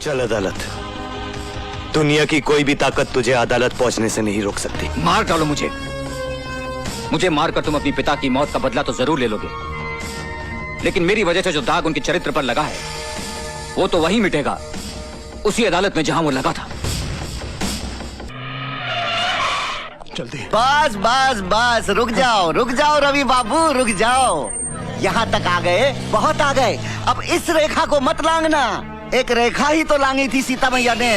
चल अदालत। दुनिया की कोई भी ताकत तुझे अदालत पहुंचने से नहीं रोक सकती। मार डालो मुझे मारकर तुम अपनी पिता की मौत का बदला तो जरूर ले लोगे, लेकिन मेरी वजह से जो दाग उनके चरित्र पर लगा है वो तो वही मिटेगा, उसी अदालत में जहां वो लगा था। जल्दी। बस बस बस, रुक जाओ रवि बाबू, रुक जाओ। यहाँ तक आ गए, बहुत आ गए। अब इस रेखा को मत लांघना। एक रेखा ही तो लांगी थी सीता मैया ने।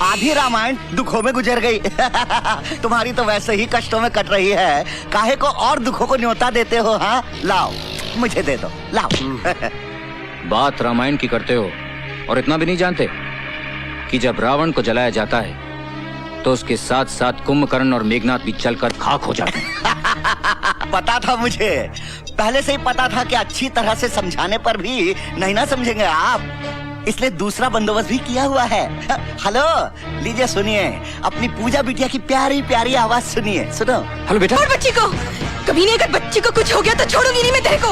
आधी रामायण दुखों में गुजर गई। तुम्हारी तो वैसे ही कष्टों में कट रही है, काहे को और दुखों को न्योता देते हो? हाँ लाओ, मुझे दे दो, लाओ। बात रामायण की करते हो और इतना भी नहीं जानते कि जब रावण को जलाया जाता है तो उसके साथ साथ कुंभकर्ण और मेघनाथ भी जलकर खाक हो जाते हैं। पता था मुझे, पहले से ही पता था कि अच्छी तरह से समझाने पर भी नहीं ना समझेंगे आप, इसलिए दूसरा बंदोबस्त भी किया हुआ है। हेलो, लीजिए सुनिए, अपनी पूजा बिटिया की प्यारी प्यारी आवाज सुनिए, सुनो। हेलो बेटा। और बच्ची को कभी नहीं, अगर बच्ची को कुछ हो गया तो छोड़ूंगी नहीं मैं तेरे को।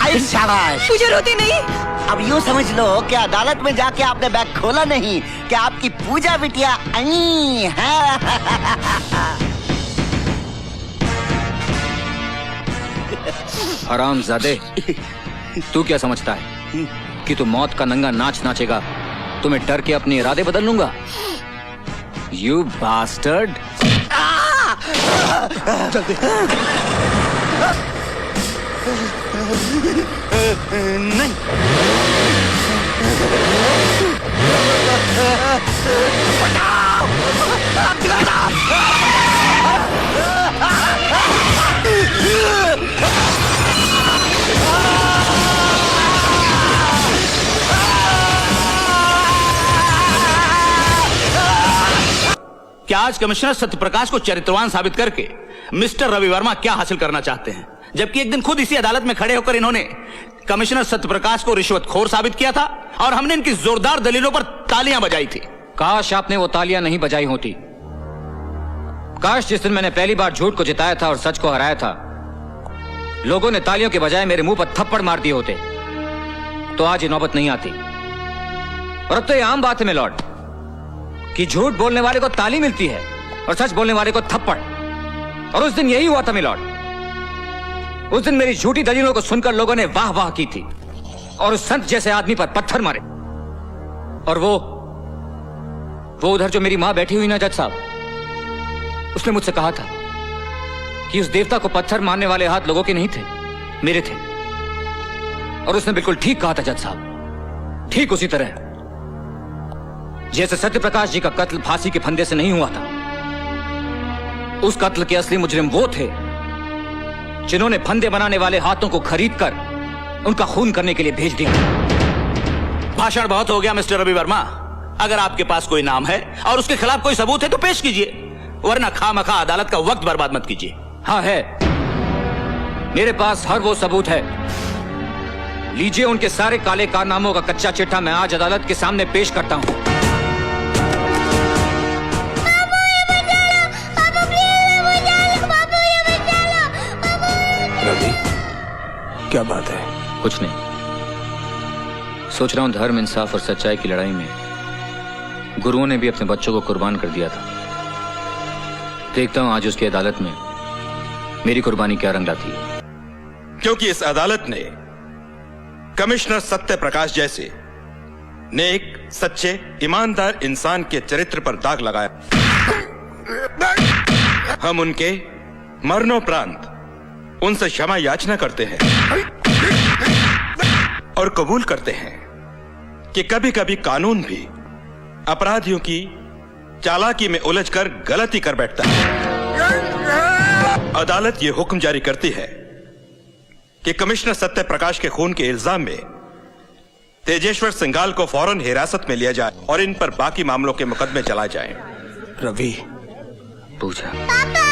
अरे शाबाश। पूजा रोती नहीं। अब यूँ समझ लो कि अदालत में जाके आपने बैग खोला नहीं, कि आपकी पूजा बिटिया आई है। हरामजादे, तू क्या समझता है कि तू मौत का नंगा नाच नाचेगा तो मैं डर के अपने इरादे बदल लूंगा? You bastard. नहीं। क्या आज कमिश्नर सत्यप्रकाश को चरित्रवान साबित करके मिस्टर रवि वर्मा क्या हासिल करना चाहते हैं, जबकि एक दिन खुद इसी अदालत में खड़े होकर इन्होंने कमिश्नर सत्यप्रकाश को रिश्वतखोर साबित किया था और हमने इनकी जोरदार दलीलों पर तालियां बजाई थी। काश आपने वो तालियां नहीं बजाई होती। काश जिस दिन मैंने पहली बार झूठ को जिताया था और सच को हराया था, लोगों ने तालियों के बजाय मेरे मुंह पर थप्पड़ मार दिए होते तो आज ये नौबत नहीं आती। और अब तो ये आम बात है मिलॉर्ड कि झूठ बोलने वाले को ताली मिलती है और सच बोलने वाले को थप्पड़। और उस दिन यही हुआ था मिलॉर्ड। उस दिन मेरी झूठी दलीलों को सुनकर लोगों ने वाह वाह की थी और उस संत जैसे आदमी पर पत्थर मारे। और वो उधर जो मेरी मां बैठी हुई ना जज साहब, उसने मुझसे कहा था कि उस देवता को पत्थर मारने वाले हाथ लोगों के नहीं थे, मेरे थे। और उसने बिल्कुल ठीक कहा था जज साहब, ठीक उसी तरह जैसे सत्यप्रकाश जी का कत्ल फांसी के फंदे से नहीं हुआ था। उस कत्ल के असली मुजरिम वो थे जिन्होंने फंदे बनाने वाले हाथों को खरीदकर उनका खून करने के लिए भेज दिया। भाषण बहुत हो गया मिस्टर रवि वर्मा। अगर आपके पास कोई नाम है और उसके खिलाफ कोई सबूत है तो पेश कीजिए, वरना खामखा अदालत का वक्त बर्बाद मत कीजिए। हाँ है, मेरे पास हर वो सबूत है। लीजिए उनके सारे काले कारनामों का कच्चा चिट्ठा मैं आज अदालत के सामने पेश करता हूं। रवि, क्या बात है? कुछ नहीं, सोच रहा हूं धर्म, इंसाफ और सच्चाई की लड़ाई में गुरुओं ने भी अपने बच्चों को कुर्बान कर दिया था। देखता हूं आज उसकी अदालत में मेरी कुर्बानी क्या रंग लाती है। क्योंकि इस अदालत ने कमिश्नर सत्यप्रकाश जैसे नेक, सच्चे, ईमानदार इंसान के चरित्र पर दाग लगाया। हम उनके मरणोपरांत उनसे क्षमा याचना करते हैं और कबूल करते हैं कि कभी कभी कानून भी अपराधियों की चालाकी में उलझकर गलती कर बैठता है। अदालत ये हुक्म जारी करती है कि कमिश्नर सत्यप्रकाश के खून के इल्जाम में तेजेश्वर सिंघाल को फौरन हिरासत में लिया जाए और इन पर बाकी मामलों के मुकदमे चलाए जाएं। रवि, पूजा। पापा